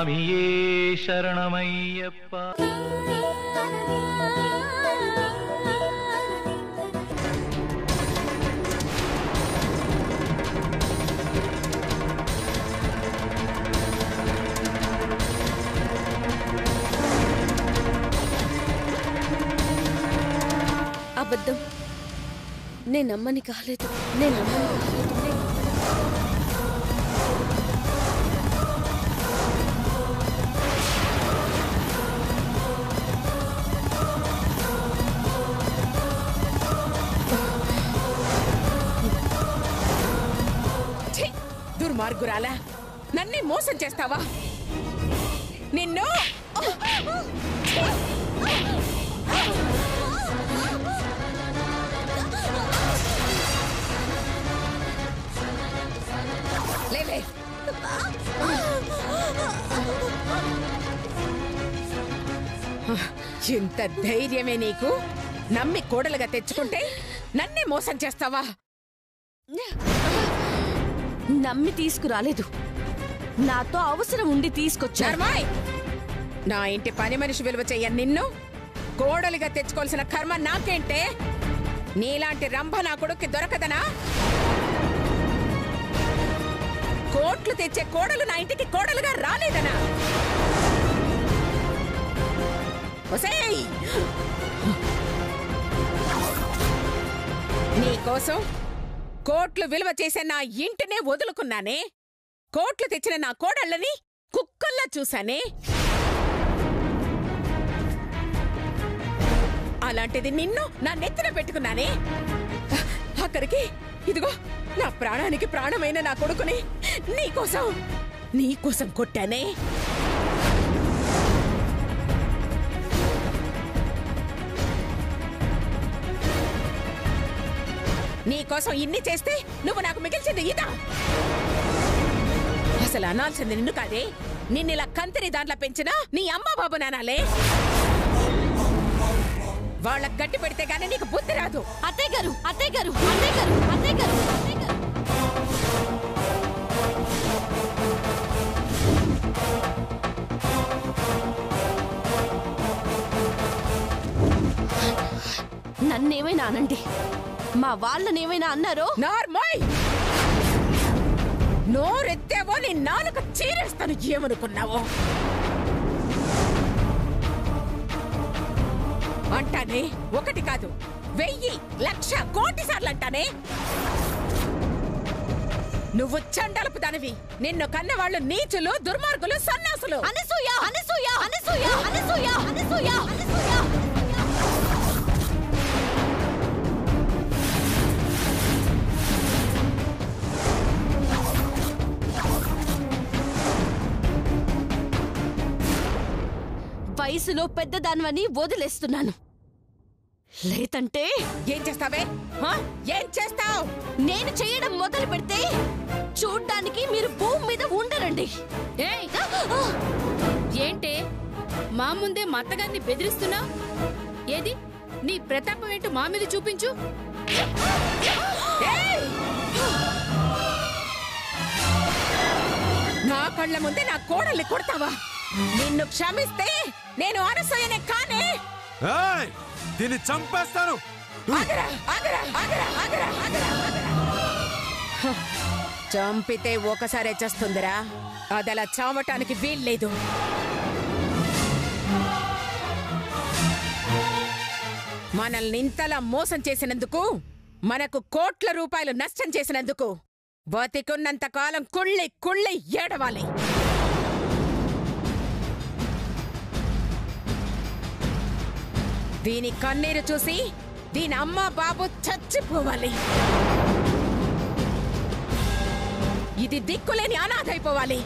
స్వామియే శరణమయ్యప్ప. అబద్ధం. నేను నమ్మని కాలేదు. దుర్మార్గురాలా, నన్నే మోసం చేస్తావా? నిన్ను లేలే. ఇంత ధైర్యమే నీకు? నమ్మి కోడలుగా తెచ్చుకుంటే నన్నే మోసం చేస్తావా? నమ్మి తీసుకురాలేదు, నాతో అవసరం ఉండి తీసుకొచ్చా. నా ఇంటి పని మనిషి విలువ చెయ్యను నిన్ను. కోడలిగా తెచ్చుకోవాల్సిన కర్మ నాకేంటే? నీలాంటి రంభ నా కొడుక్కి దొరకదనా? కోట్లు తెచ్చే కోడలు నా ఇంటికి కోడలుగా రాలేదనా? ఒసేయ్, నీకోసం కోట్లు విలువ చేసే నా ఇంటినే వదులుకున్నానే. కోట్లు తెచ్చిన నా కోడళ్ళని కుక్కల్లా చూశానే. అలాంటిది నిన్ను నా నెత్తిన పెట్టుకున్నానే. అక్కడికి ఇదిగో నా ప్రాణానికి ప్రాణమైన నా కొడుకుని నీకోసం కొట్టానే. నీకోసం ఇన్ని చేస్తే నువ్వు నాకు మిగిల్చింది ఇదా? అసలు అనాల్సింది నిన్ను కాదే. నిన్నిలా కంతిరి దాంట్లో పెంచినా నీ అమ్మ బాబు నానాలే. వాళ్ళకి గట్టి పెడితే గానీ నీకు బుద్ధి రాదు. అత్తయ్య గారు, అత్తయ్య గారు, అత్తయ్య గారు, అత్తయ్య గారు, అత్తయ్య గారు. నన్నేమైనా అనండి, మా వాళ్ళనేమైనా అన్నారో? నార్మల్ నోరెత్తావో నీ నాలుక చీరేస్తాను. ఏమనుకున్నావో? అంటానే, ఒకటి కాదు 1000, 1,00,000, కోటి సార్లు అంటానే. నువ్వు చండలపు దానివి. నిన్ను కన్నవాళ్ళు నీచులు, దుర్మార్గులు, సన్నాసులు. అనసూయ, అనసూయ, అనసూయ, అనసూయ, అనసూయ, అనసూయ. వయసులో పెద్దదానివని వదిలేస్తున్నాను. లేదంటే ఏం చేస్తావే? ఏం చేస్తావు? నేను చేయడం మొదలు పెడితే చూడ్డానికి మీరు భూమి మీద ఉండరండి. ఏంటే మా ముందే మత్తగారిని బెదిరిస్తున్నా? ఏది నీ ప్రతాపం ఏంటో మా మీద చూపించు. నా కళ్ళ ముందే నా కోడల్ని కొడతావా? నిన్ను క్షమిస్తే నేను అనసూయనే కానే. దీన్ని చంపేస్తాను. చంపితే ఒకసారే చేస్తుందిరా, అదలా చావటానికి వీల్లేదు. మనల్ని ఇంతలా మోసం చేసినందుకు, మనకు కోట్ల రూపాయలు నష్టం చేసినందుకు బతికున్నంత కాలం కుళ్ళి కుళ్ళి ఏడవాలి. దీని కన్నీరు చూసి దీని అమ్మ బాబు చచ్చిపోవాలి. ఇది దిక్కులేని అనాథైపోవాలి.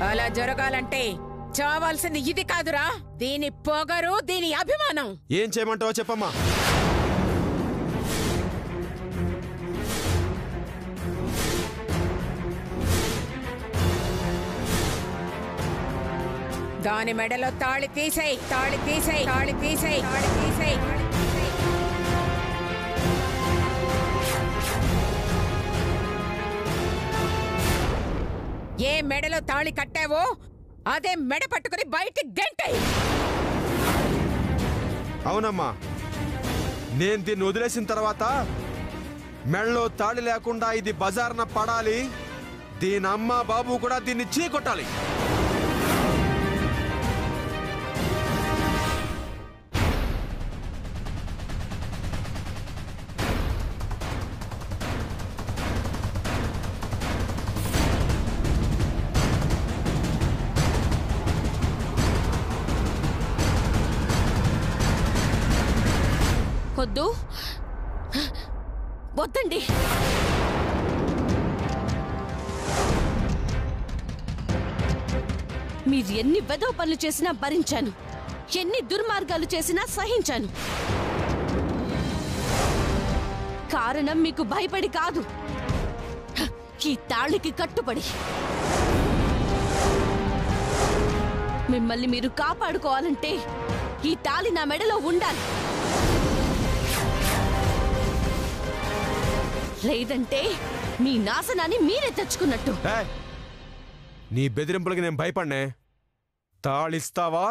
అలా జరగాలంటే చావాల్సింది ఇది కాదురా, దీని పొగరు, దీని అభిమానం. ఏం చేయమంటావో చెప్పమ్మా. దాని మెడలో తాళి తీసేయ్, తాళి తీసేయ్, తాళి తీసేయ్, తాళి తీసేయ్. ఏ మెడలో తాళి కట్టావో అదే మెడ పట్టుకుని బయటికి గెంటేయ్. అవునమ్మా, నేను దీన్ని వదిలేసిన తర్వాత మెళ్ళలో తాళి లేకుండా ఇది బజార్న పడాలి. దీని అమ్మ బాబు కూడా దీన్ని చీకొట్టాలి. వద్దు, వద్దండి. మీరు ఎన్ని వెధవ పనులు చేసినా భరించాను, ఎన్ని దుర్మార్గాలు చేసినా సహించాను. కారణం మీకు భయపడి కాదు, ఈ తాళికి కట్టుబడి. మిమ్మల్ని మీరు కాపాడుకోవాలంటే ఈ తాళి నా మెడలో ఉండాలి. లేదంటే మీ నాశనాన్ని మీరే తెచ్చుకున్నట్టు. నీ బెదిరింపులకి నేను భయపడ్నే. తాళిస్తావా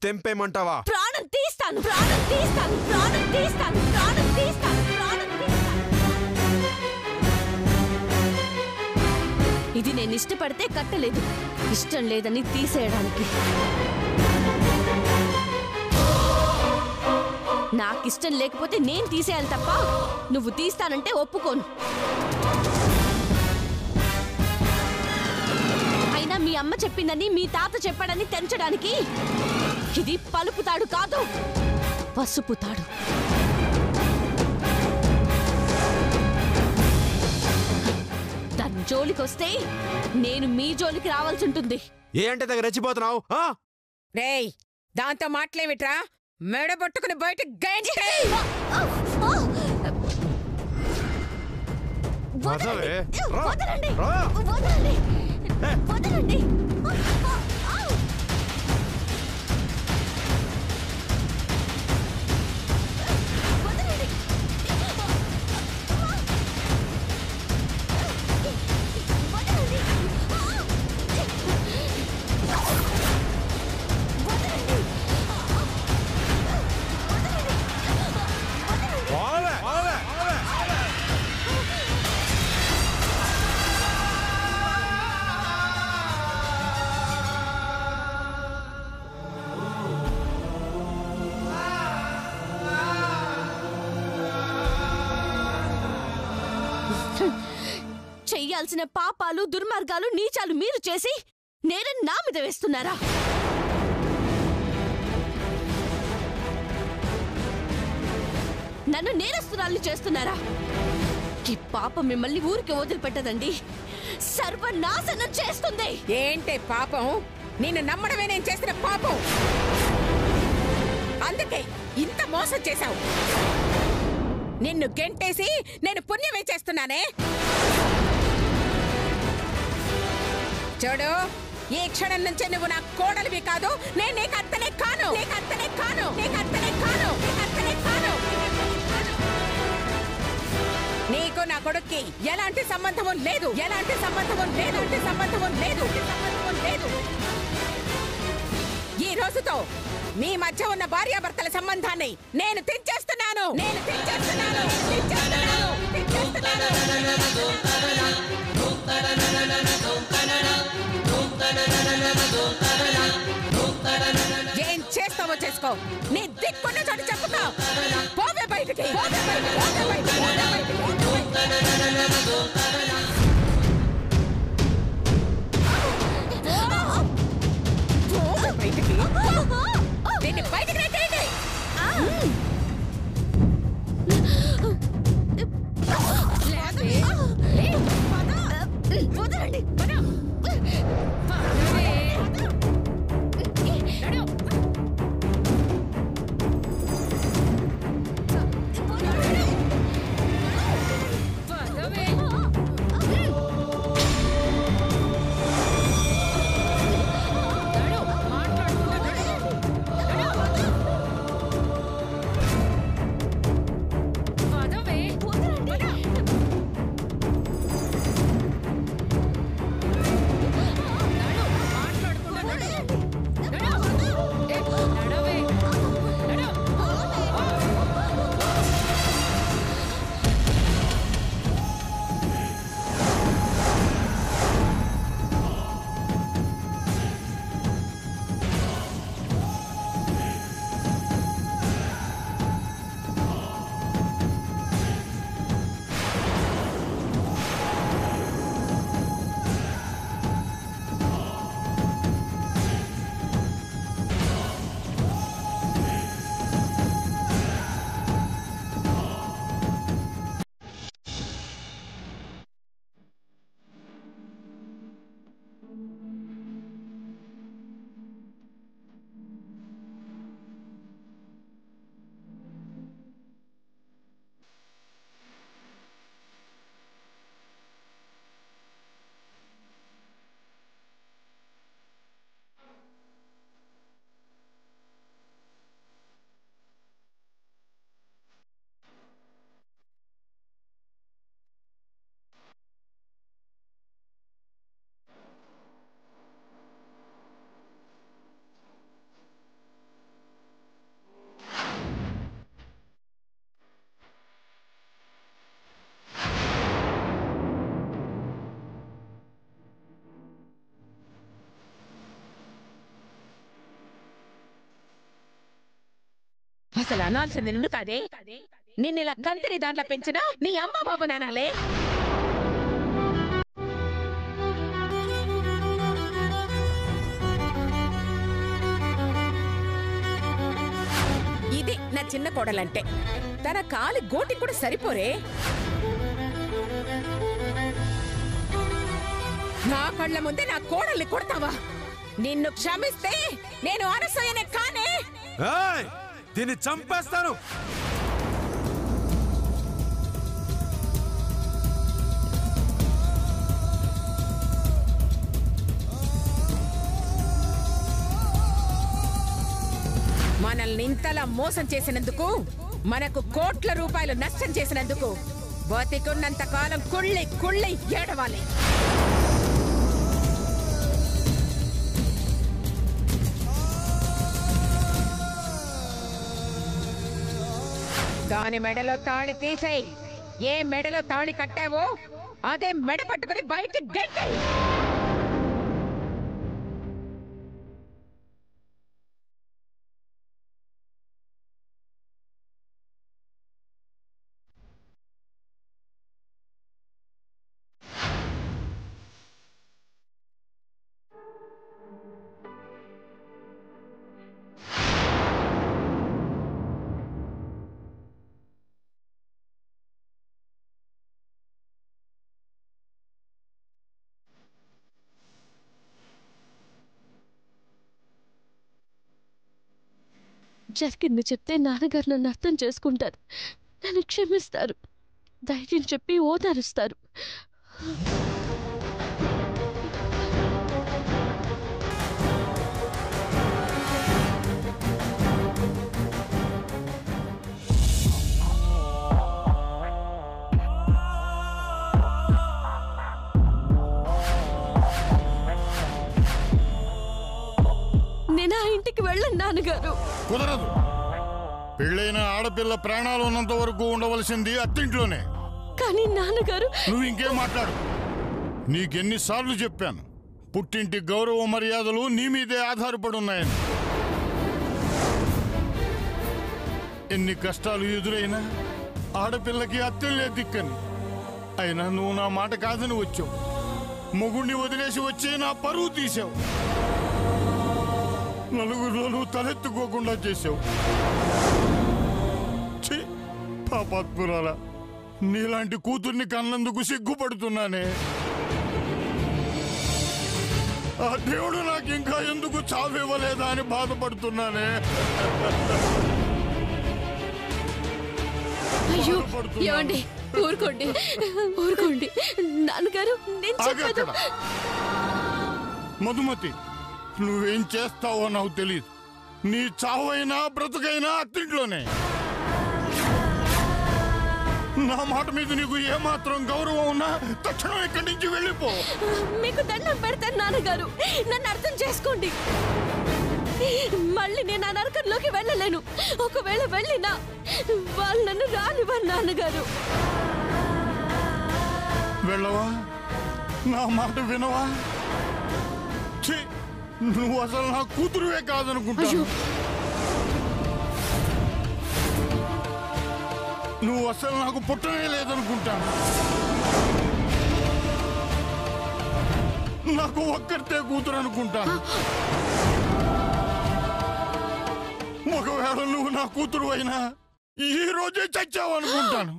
తెంపేమంటావా? ప్రాణం తీస్తాను, ప్రాణం తీస్తాను, ప్రాణం తీస్తాను, ప్రాణం తీస్తాను, ప్రాణం తీస్తాను. ఇది నేను ఇష్టపడితే కట్టలేదు, ఇష్టం లేదని తీసేయడానికి. నాకిష్టం లేకపోతే నేను తీసేయాలి తప్ప నువ్వు తీస్తానంటే ఒప్పుకోను. అయినా మీ అమ్మ చెప్పిందని మీ తాత చెప్పాడని తెంచడానికి ఇది పలుపు తాడు కాదు, పసుపు తాడు. దాని జోలికొస్తే నేను మీ జోలికి రావాల్సి ఉంటుంది. ఏ అంటే దగ్గర రెచ్చిపోతున్నావు? రేయ్, దాంతో మాట్లేమిట్రా? మెడ పట్టుకుని బయటికి గెంటేయ్. వదలండి, వదలండి, వదలండి, వదలండి. చెయ్యాల్సిన పాపాలు, దుర్మార్గాలు, నీచాలు మీరు చేసి నేరం నా మీద వేస్తున్నారా? నన్ను నేరస్తురాలు చేస్తున్నారా? ఈ పాపం మిమ్మల్ని ఊరికి వదిలిపెట్టదండి, సర్వనాశనం చేస్తుంది. ఏంటే పాపం? నిన్ను నమ్మడమే నేను చేసిన పాపం. అందుకే ఇంత మోసం చేశావు. నిన్ను గెంటేసి నేను పుణ్యమే చేస్తున్నానే. చూడు, ఈ క్షణం నుంచి నువ్వు నా కోడలివి కాదు, నేను నీకు అత్తనే కాను, నీకు అత్తనే కాను, నీకు అత్తనే కాను, నీకు అత్తనే కాను. నీకు నా కొడుక్కి ఎలాంటి సంబంధము లేదు, ఎలాంటి సంబంధము లేదు, ఎలాంటి సంబంధము లేదు, సంబంధము లేదు. ఈ రోజుతో మీ మధ్య ఉన్న భార్యాభర్తల సంబంధాన్ని నేను తెంచేస్తున్నాను, నేను తెంచేస్తున్నాను, తెంచేస్తున్నాను, తెంచేస్తున్నాను. ఏం చేస్తావో చేసుకో, నీ దిక్కున్న చోటు చెప్పుకో. పోవే బయటికి, పోవే బయటికి, పోవే బయటికి, పోవే బయటికి, పోవే బయటికి. దీన్ని బయటికి రండి. వదలండి. అసలు అనాల్సింది నిన్ను కాదే, నిన్ను ఇలా కంతిని దాంట్లో పెంచినా నీ అమ్మ బాబు నానాలే. ఇది నా చిన్న కోడలంటే. తన కాలి గోటి కూడా సరిపోరే. నా కళ్ళ ముందే నా కోడల్ని కొడతావా? నిన్ను క్షమిస్తే నేను అనసూయనే కానే. దీన్ని చంపేస్తాను. మనల్ని ఇంతలా మోసం చేసినందుకు, మనకు కోట్ల రూపాయలు నష్టం చేసినందుకు బతికున్నంత కాలం కుళ్ళి కుళ్ళి ఏడవాలి. దాని మెడలో తాళి తీసేయి. ఏ మెడలో తాళి కట్టావో అదే మెడ పట్టుకుని బయటికి గెంటేయ్. జరిగింది చెప్తే నాన్నగారు నన్ను అర్థం చేసుకుంటారు, నన్ను క్షమిస్తారు, ధైర్యం చెప్పి ఓదారుస్తారు. నేను ఆ ఇంటికి వెళ్ళను నాన్నగారు. కుదరదు. పెళ్ళైన ఆడపిల్ల ప్రాణాలు ఉన్నంత వరకు ఉండవలసింది అత్తింట్లోనే. కానీ నాన్నగారు, నువ్వు ఇంకేం మాట్లాడు. నీకెన్నిసార్లు చెప్పాను, పుట్టింటి గౌరవ మర్యాదలు నీ మీదే ఆధారపడి ఉన్నాయని. ఎన్ని కష్టాలు ఎదురైనా ఆడపిల్లకి అత్తెల్లే దిక్కని. అయినా నువ్వు నా మాట కాదని వచ్చావు. మొగుణ్ణి వదిలేసి వచ్చి నా పరువు తీసావు. నలుగురిలో తలెత్తుకోకుండా చేసావు. పాపాత్మురాలా, నీలాంటి కూతుర్ని కన్నందుకు సిగ్గుపడుతున్నానే. ఆ దేవుడు నాకు ఇంకా ఎందుకు చావివ్వలేదా అని బాధపడుతున్నానే. అయ్యో ఏమండి, ఊరుకోండి ఊరుకోండి. నాన్నగారు నేను చెప్పేది. మధుమతి, నువ్వేం చేస్తావో నాకు తెలియదు. నీ చావైనా బ్రతుకైనా అత్తింట్లోనే. నా మాట మీద నీకు ఏమాత్రం గౌరవం ఉన్నా తక్షణం ఇక్కడి నుంచి వెళ్ళిపో. మీకు దండం పెడతాను నాన్నగారు, నన్ను అర్థం చేసుకోండి. మళ్ళీ నేను ఆ నరకంలోకి వెళ్ళలేను. ఒకవేళ వెళ్ళినా వాళ్ళు నన్ను రానివ్వరు నాన్నగారు. వెళ్ళవా? నా మాట వినవా? నువ్వు అసలు నా కూతురువే కాదనుకుంటాను. నువ్వు అసలు నాకు పుట్టనే లేదనుకుంటాను. నాకు ఒక్కరితే కూతురు అనుకుంటాను. ఒకవేళ నువ్వు నా కూతురు అయినా ఈ రోజే చచ్చావు అనుకుంటాను.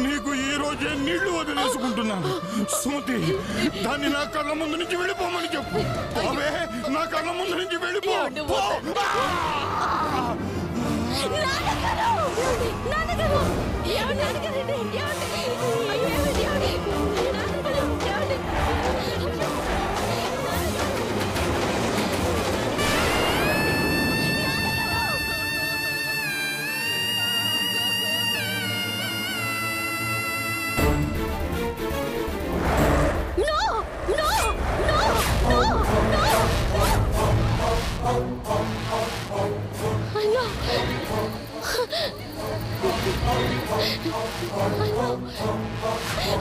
నీకు ఈ రోజే నీళ్లు వదిలేసుకుంటున్నాను. సుమతి, దాన్ని నా కళ్ళ ముందు నుంచి వెళ్ళిపోమని చెప్పు. అవే నా కళ్ళ ముందు నుంచి వెళ్ళిపో.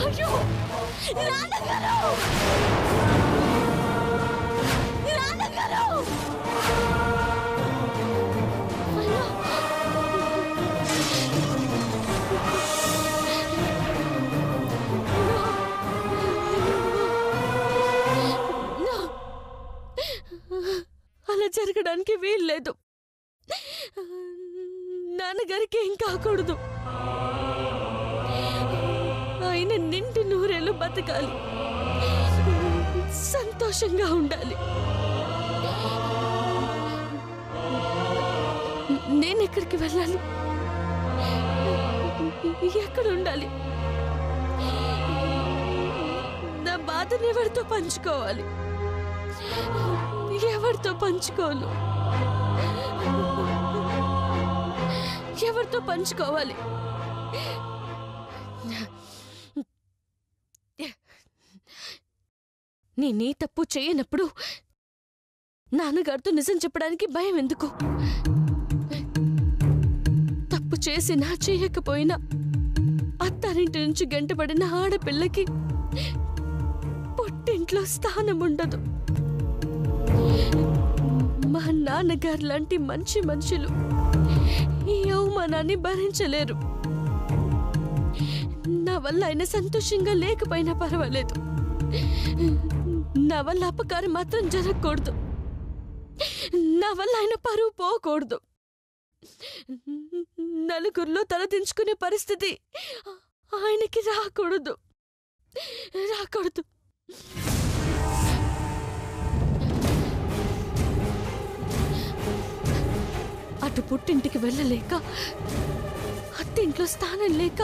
అయ్యో నాన్నగారు! జరగడానికి వీల్లేదు. నాన్నగారికి ఏం కాకూడదు. ఆయన నిండు నూరేళ్ళు బతకాలి, సంతోషంగా ఉండాలి. నేను ఎక్కడికి వెళ్ళాలి? ఎక్కడ ఉండాలి? నా బాధను ఎవరితో పంచుకోవాలి? ఎవరితో పంచుకోను? ఎవరితో పంచుకోవాలి? నేనే తప్పు చేయనప్పుడు నాన్నగారితో నిజం చెప్పడానికి భయం ఎందుకు? తప్పు చేసినా చేయకపోయినా అత్తారింటి నుంచి గంటపడిన ఆడపిల్లకి పుట్టింట్లో స్థానం ఉండదు. మా నాన్నగారు లాంటి మంచి మనుషులు ఈ అవమానాన్ని భరించలేరు. నా వల్ల ఆయన సంతోషంగా లేకపోయినా పర్వాలేదు, నా వల్ల అపకారం మాత్రం జరగకూడదు. నా వల్ల ఆయన పరువు పోకూడదు. నలుగురిలో తలదించుకునే పరిస్థితి ఆయనకి రాకూడదు. అటు పుట్టింటికి వెళ్ళలేక, అత్తింట్లో స్థానం లేక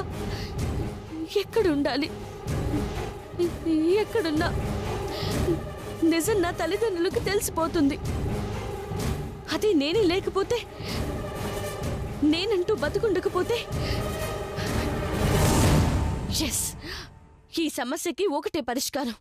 ఎక్కడుండాలి? ఎక్కడున్నా నిజం నా తల్లిదండ్రులకు తెలిసిపోతుంది. అది నేనే లేకపోతే, నేనంటూ బతుకుండకపోతే, ఎస్, ఈ సమస్యకి ఒకటే పరిష్కారం.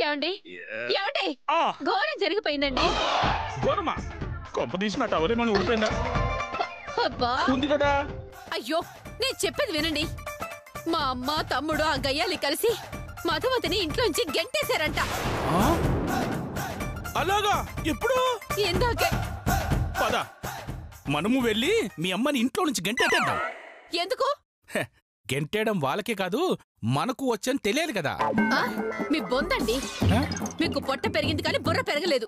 ఏమండి ఏమండి ఘోరం జరిగిపోయిందండి. ఘోరమా? కొంప తీసిన టవర్ ఏమైనా ఊడిపోయిందా? అబ్బా ఉంది కదా. అయ్యో, నేను చెప్పేది వినండి. మా అమ్మ తమ్ముడు ఆ గయ్యాలి కలిసి మధుమతిని ఇంట్లోంచి గెంటేశారంట. అలాగా? ఎప్పుడు? ఇందాకే. పద, మనము వెళ్ళి మీ అమ్మని ఇంట్లో నుంచి గెంటేద్దాం. ఎందుకు? గెంటేయడం వాళ్ళకే కాదు, మనకు వచ్చని తెలియదు కదా. మీ బొందండి, మీకు పొట్ట పెరిగింది కానీ బుర్ర పెరగలేదు.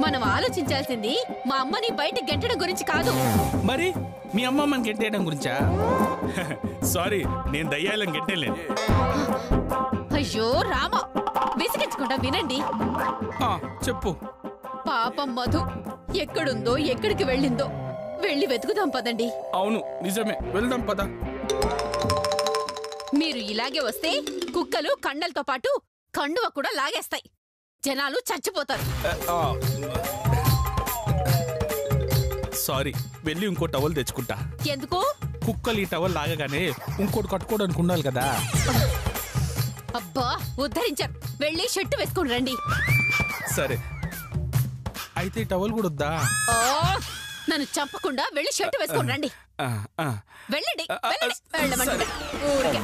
మనం ఆలోచించాల్సింది మా అమ్మని బయట గెంటడం గురించి కాదు. మరి మీ అమ్మమ్మని గెంటేయడం గురించా? సారీ, నేను దయ్యాలను గెంటేయలేను. అయ్యో రామ, విసిగించకుండా వినండి. చెప్పు. పాపం మధు ఎక్కడుందో, ఎక్కడికి వెళ్ళిందో వెళ్ళి వెతుకుదాం పదండి. అవును, నిజమే, వెళ్దాం పద. మీరు ఇలాగే వస్తే కుక్కలు కండలతో పాటు కండువ కూడా లాగేస్తాయి. జనాలు చచ్చిపోతారు. సారీ, వెళ్ళి ఇంకో టవల్ తెచ్చుకుంటా. ఎందుకు? కుక్కలు ఈ టవల్ లాగగానే ఇంకోటి కట్టుకోవడానికి ఉండాలి కదా. అబ్బా, ఉద్ధరించారు. వెళ్ళి షర్టు వేసుకుని రండి. సరే, అయితే టవల్ కూడా వద్దా? నన్ను చంపకుండా వెళ్ళి షర్టు వేసుకుని రండి. వెళ్ళండి, వెళ్ళండి, వెళ్ళమంటే ఊరికే.